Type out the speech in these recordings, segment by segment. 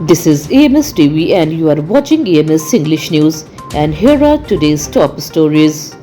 This is AMS TV and you are watching AMS English News, and here are today's top stories.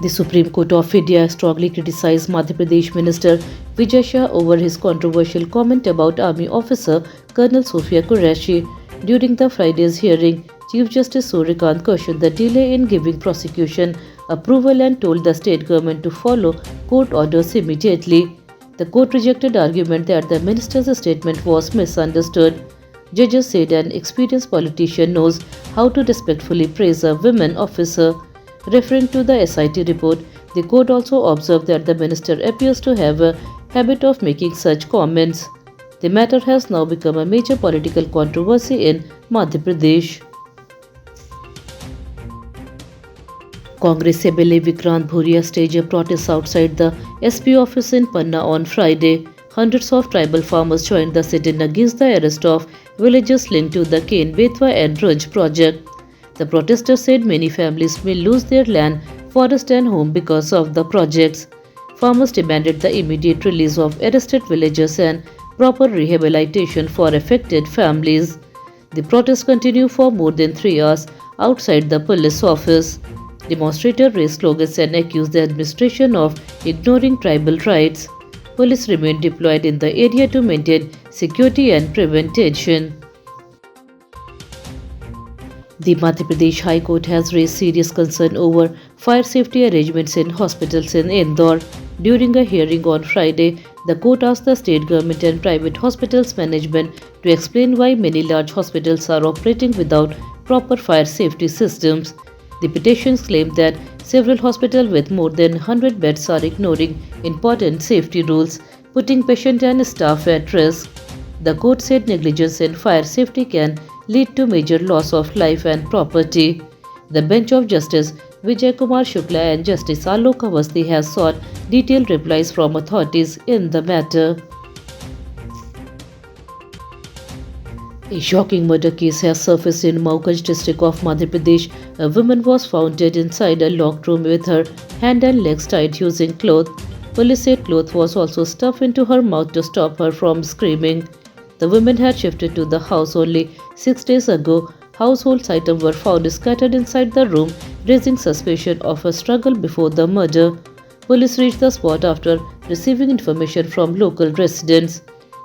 The Supreme Court of India strongly criticized Madhya Pradesh Minister Vijay Shah over his controversial comment about Army officer Colonel Sophia Qureshi. During the Friday's hearing, Chief Justice Suryakant questioned the delay in giving prosecution approval and told the state government to follow court orders immediately. The court rejected argument that the minister's statement was misunderstood. Judges said an experienced politician knows how to respectfully praise a women officer. Referring to the SIT report, the court also observed that the minister appears to have a habit of making such comments. The matter has now become a major political controversy in Madhya Pradesh. Congress MLA Vikrant Bhuria staged a protest outside the SP office in Panna on Friday. Hundreds of tribal farmers joined the sit-in against the arrest of villagers linked to the Ken Betwa and Runj project. The protesters said many families may lose their land, forest and home because of the projects. Farmers demanded the immediate release of arrested villagers and proper rehabilitation for affected families. The protests continued for more than 3 hours outside the police office. Demonstrators raised slogans and accused the administration of ignoring tribal rights. Police remained deployed in the area to maintain security and prevent tension. The Madhya Pradesh High Court has raised serious concern over fire safety arrangements in hospitals in Indore. During a hearing on Friday, the court asked the state government and private hospitals management to explain why many large hospitals are operating without proper fire safety systems. The petitions claim that several hospitals with more than 100 beds are ignoring important safety rules, putting patient and staff at risk. The court said negligence in fire safety can lead to major loss of life and property. The bench of Justice Vijay Kumar Shukla and Justice Alok Awasthi has sought detailed replies from authorities in the matter. A shocking murder case has surfaced in Mauganj district of Madhya Pradesh. A woman was found dead inside a locked room with her hand and legs tied using cloth. Police said cloth was also stuffed into her mouth to stop her from screaming. The woman had shifted to the house only 6 days ago. Household items were found scattered inside the room, raising suspicion of a struggle before the murder. Police reached the spot after receiving information from local residents.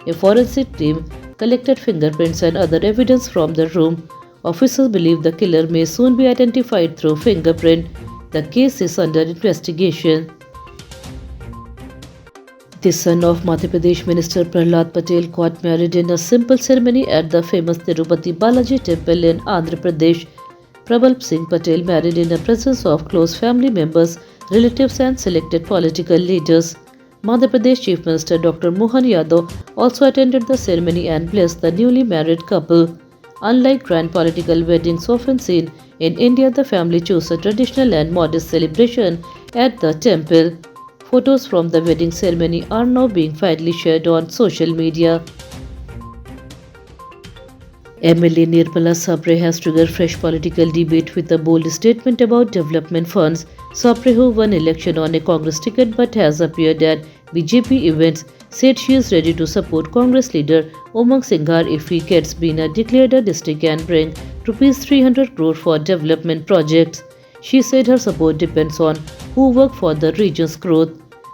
A forensic team collected fingerprints and other evidence from the room. Officers believe the killer may soon be identified through fingerprint. The case is under investigation. The son of Madhya Pradesh Minister Prahlad Patel got married in a simple ceremony at the famous Tirupati Balaji temple in Andhra Pradesh. Prabal Singh Patel married in the presence of close family members, relatives and selected political leaders. Madhya Pradesh Chief Minister Dr. Mohan Yadav also attended the ceremony and blessed the newly married couple. Unlike grand political weddings often seen in India, the family chose a traditional and modest celebration at the temple. Photos from the wedding ceremony are now being widely shared on social media. MLA Nirmala Sapre has triggered fresh political debate with a bold statement about development funds. Sapre, who won election on a Congress ticket but has appeared at BJP events, said she is ready to support Congress leader Umang Singhar if he gets Bina declared a district and bring Rs 300 crore for development projects. She said her support depends on who work for the region's growth.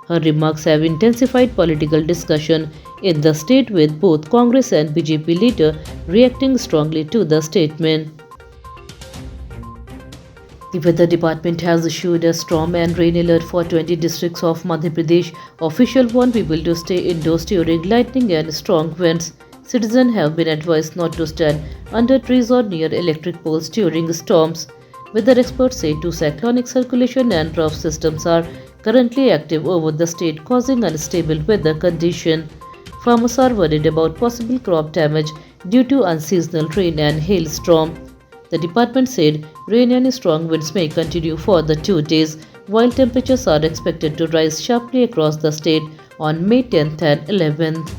Her remarks have intensified political discussion in the state, with both Congress and BJP leader reacting strongly to the statement. The Weather Department has issued a storm and rain alert for 20 districts of Madhya Pradesh. Officials warn people to stay indoors during lightning and strong winds. Citizens have been advised not to stand under trees or near electric poles during storms. Weather experts say two cyclonic circulation and trough systems are currently active over the state, causing unstable weather conditions. Farmers are worried about possible crop damage due to unseasonal rain and hailstorm. The department said rain and strong winds may continue for the 2 days, while temperatures are expected to rise sharply across the state on May 10th and 11th.